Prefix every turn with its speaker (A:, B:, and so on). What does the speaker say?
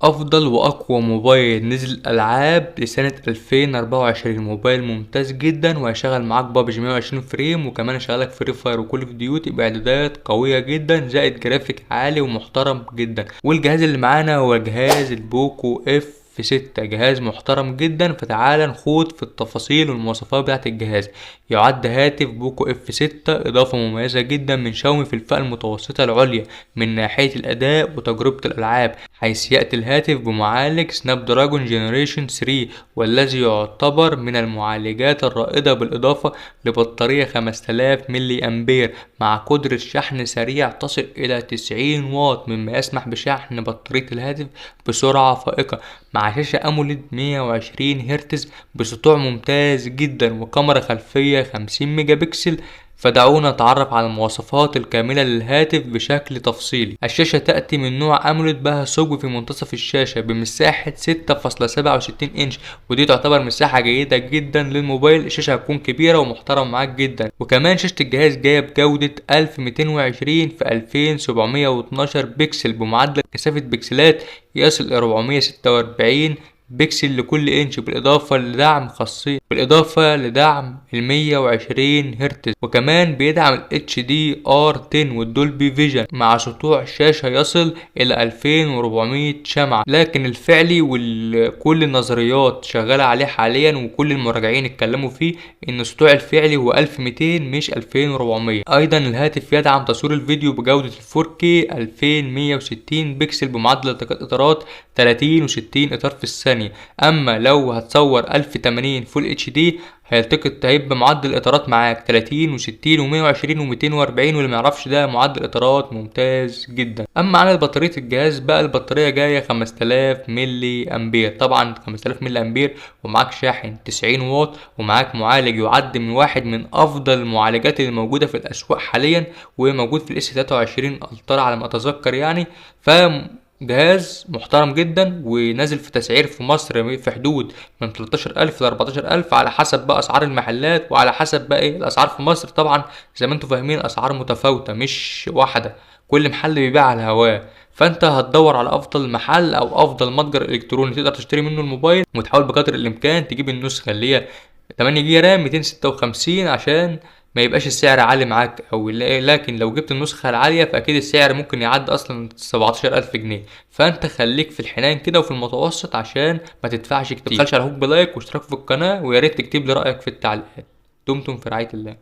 A: افضل واقوى موبايل نزل العاب لسنة 2024. موبايل ممتاز جدا وهيشغل معاك بابجي 120 فريم، وكمان هيشغلك فري فاير وكول اوف ديوتي باعدادات قوية جدا زائد جرافيك عالي ومحترم جدا. والجهاز اللي معانا هو جهاز البوكو اف 6، جهاز محترم جدا. فتعال نخوض في التفاصيل والمواصفات بتاعت الجهاز. يعد هاتف بوكو اف 6 اضافة مميزة جدا من شاومي في الفئة المتوسطة العليا من ناحية الاداء وتجربة الالعاب، حيث يأتي الهاتف بمعالج سناب دراجون جنريشن 3، والذي يعتبر من المعالجات الرائدة، بالإضافة لبطارية 5000 ملي أمبير مع قدرة شحن سريع تصل إلى 90 واط، مما يسمح بشحن بطارية الهاتف بسرعة فائقة، مع شاشة أموليد 120 هرتز بسطوع ممتاز جدا وكاميرا خلفية 50 ميجا بكسل. فدعونا نتعرف على المواصفات الكاملة للهاتف بشكل تفصيلي. الشاشة تأتي من نوع أموليد بها ثقب في منتصف الشاشة بمساحة 6.67 إنش، ودي تعتبر مساحة جيدة جدا للموبايل. الشاشة هتكون كبيرة ومحترم معاك جدا. وكمان شاشة الجهاز جاية بجودة 1220 في 2712 بكسل بمعدل كثافة بكسلات يصل إلى 446 بكسل لكل انش، بالاضافة لدعم ال 120 هرتز، وكمان بيدعم ال HDR10 والدولبي فيجن مع سطوع شاشة يصل الى 2400 شمعة. لكن الفعلي وكل النظريات شغالة عليه حاليا وكل المراجعين اتكلموا فيه ان السطوع الفعلي هو 1200 مش 2400. ايضا الهاتف يدعم تصوير الفيديو بجودة 4K 2160 بكسل بمعدل التقاط اطارات 30 و60 اطار في الثانية. اما لو هتصور 1080 فول اتش دي هيبقى معدل الاطارات معاك 30 و60 و120 و240، واللي معرفش ده معدل اطارات ممتاز جدا. اما على بطارية الجهاز بقى، البطارية جاية 5000 ملي امبير، طبعا 5000 ملي امبير ومعاك شاحن 90 واط، ومعاك معالج يعد من واحد من افضل المعالجات اللي موجودة في الاسواق حاليا، وموجود في الاس 23 الترا على ما اتذكر يعني. جهاز محترم جدا ونازل في تسعير في مصر في حدود من 13000 ل 14000 على حسب بقى اسعار المحلات، وعلى حسب بقى ايه الاسعار في مصر. طبعا زي ما انتم فاهمين اسعار متفاوتة مش واحدة، كل محل بيبيع على هواه. فانت هتدور على افضل محل او افضل متجر الكتروني تقدر تشتري منه الموبايل، وتحاول بقدر الامكان تجيب النسخة اللي هي 8 جيجا رام 256 عشان ما يبقاش السعر عالي معاك أوي. لكن لو جبت النسخة العالية فأكيد السعر ممكن يعدي أصلا 17000 جنيه. فأنت خليك في الحنان كده وفي المتوسط عشان ما تدفعش كتير. متبخلش على هوك بلايك واشتراك في القناة، وياريت تكتب لي رأيك في التعليقات. دمتم في رعاية الله.